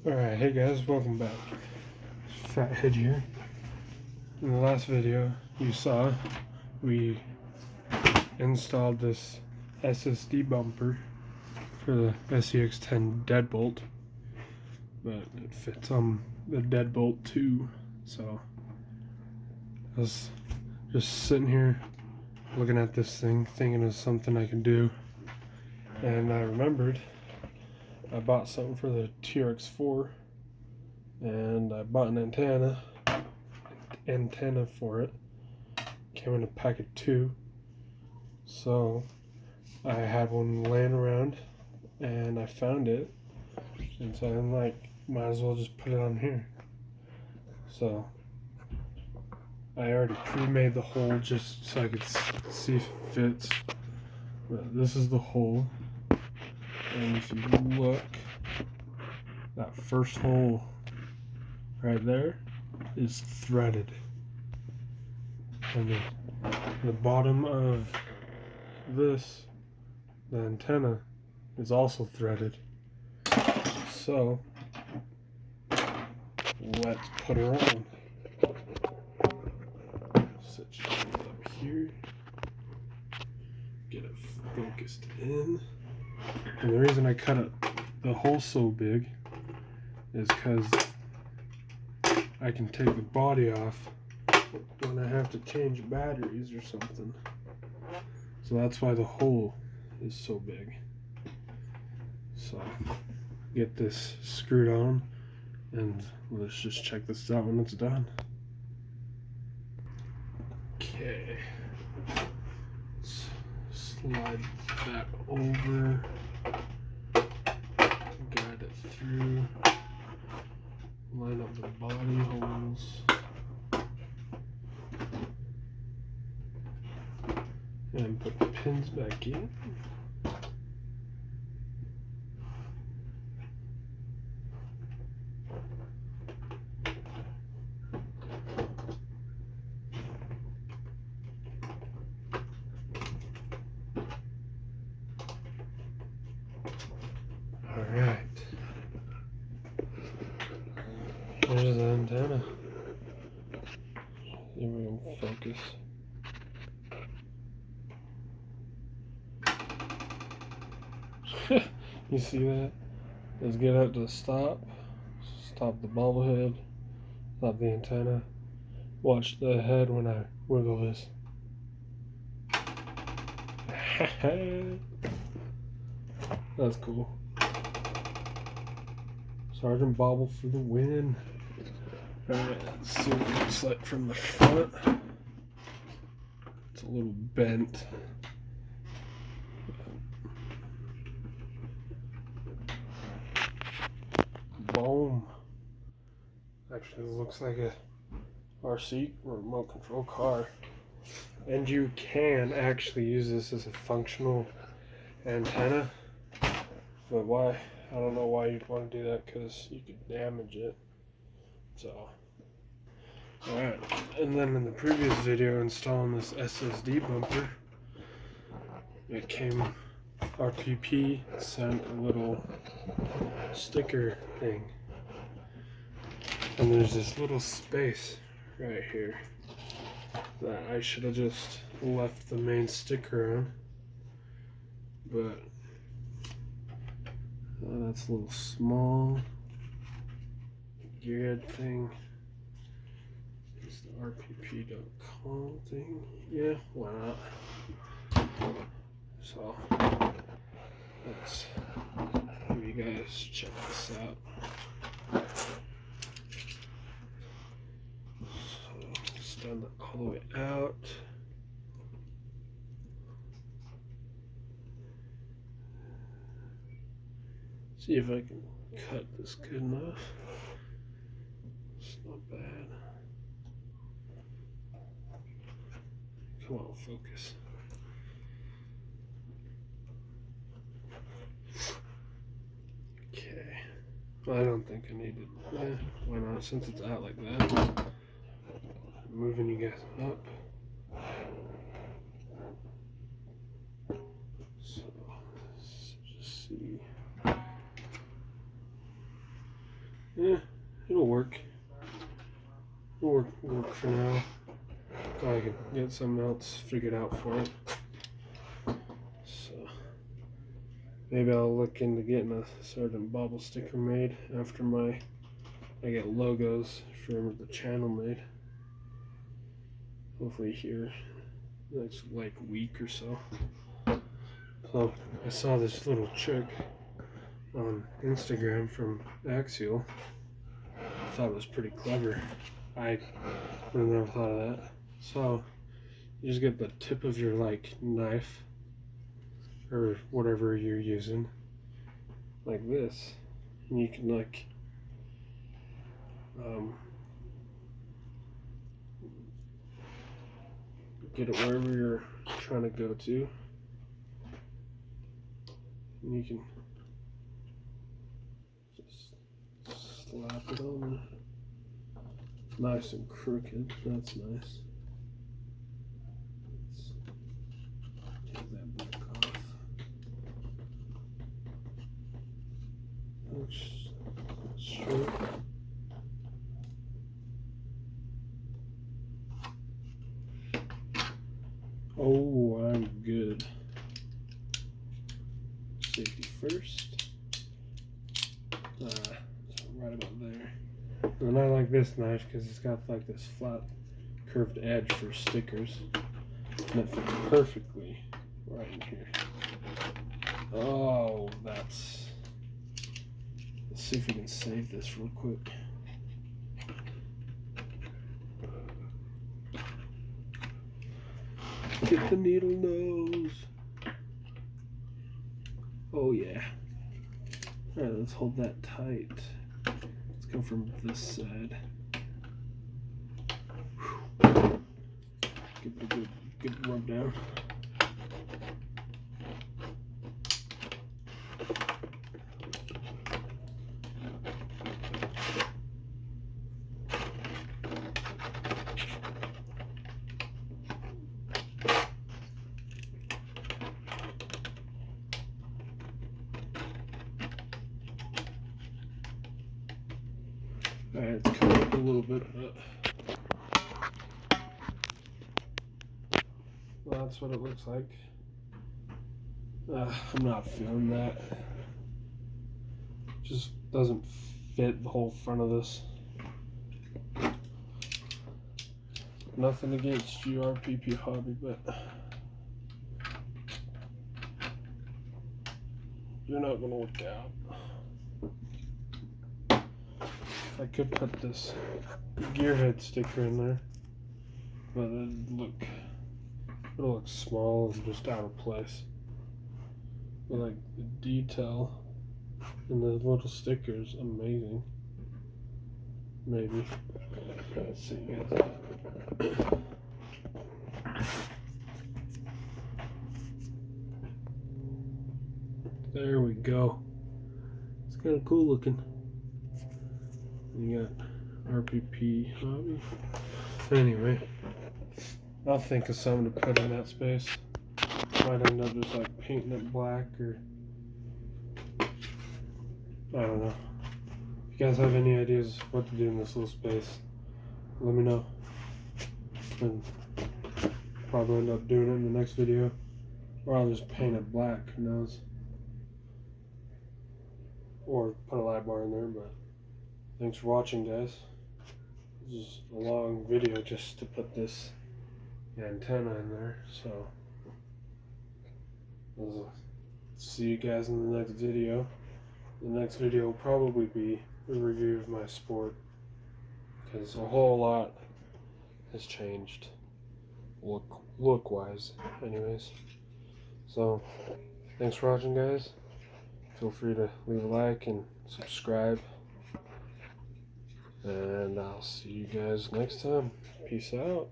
Alright, hey guys, welcome back. Fathead here. In the last video you saw, we installed this SSD bumper for the scx10 deadbolt, but it fits on the deadbolt too, so I was just sitting here looking at this thing, thinking of something I can do, and I remembered I bought something for the TRX4, and I bought an antenna for it. Came in a pack of 2, so I had one laying around, and I found it, and so I'm like, might as well just put it on here. So I already pre-made the hole just so I could see if it fits. But this is the hole. And if you look, that first hole right there is threaded. And the bottom of this, the antenna, is also threaded. So let's put her on. Set you up here. Get it focused in. And the reason I cut it, the hole so big is because I can take the body off when I have to change batteries or something. So that's why the hole is so big. So get this screwed on, and let's just check this out when it's done. Okay. Let's slide that over. Guide it through. Line up the body holes. And put the pins back in. Alright. There's the antenna. Here we go, focus. You see that? Let's get up to stop. Stop the bobblehead. Stop the antenna. Watch the head when I wiggle this. That's cool. Sergeant Bobble for the win. Alright, let's see what it looks like from the front. It's a little bent. Boom. Actually, it looks like a RC remote control car. And you can actually use this as a functional antenna. But why? I don't know why you'd want to do that, because you could damage it. So, alright. And then in the previous video installing this SSD bumper, it came, RPP sent a little sticker thing. And there's this little space right here that I should have just left the main sticker on. But that's a little small gearhead thing. It's the rpp.com thing. Yeah, why not? So let's have you guys check this out. So stand it all the way out. See if I can cut this good enough. It's not bad. Come on, focus. Okay. Well, I don't think I need it. Yeah, why not? Since it's out like that. Moving you guys up. So let's just see. Yeah, it'll work. It'll work for now. So I can get something else figured out for it. So maybe I'll look into getting a certain bobble sticker made after I get logos for the channel made. Hopefully here next like week or so. So I saw this little chick on Instagram from Axial. I thought it was pretty clever. I would have never thought of that. So you just get the tip of your like knife or whatever you're using like this, and you can like get it wherever you're trying to go to, and you can just slap it on. Nice and crooked. That's nice. Let's take that back off. Looks straight. Oh, I'm good. Safety first. Right about there. And I like this knife because it's got like this flat curved edge for stickers. And it fits perfectly right in here. Oh, that's... Let's see if we can save this real quick. Get the needle nose. Oh yeah. Alright, let's hold that tight. Let's go from this side. Give it a good rub down. Alright, it's coming up a little bit. Well, that's what it looks like. I'm not feeling that. Just doesn't fit the whole front of this. Nothing against GRPP Hobby, but you're not gonna work out. I could put this gearhead sticker in there, but it'll look small and just out of place. But like the detail and the little stickers, amazing. Maybe. Let's see, guys. There we go. It's kind of cool looking. You got RPP Hobby. Anyway, I'll think of something to put in that space. Might end up just like painting it black, or I don't know. If you guys have any ideas what to do in this little space, let me know. And probably end up doing it in the next video, or I'll just paint it black. Who knows? Or put a light bar in there. But thanks for watching, guys. This is a long video just to put this antenna in there, so I'll see you guys in the next video. The next video will probably be a review of my sport, because a whole lot has changed look wise anyways. So thanks for watching, guys. Feel free to leave a like and subscribe, and I'll see you guys next time. Peace out.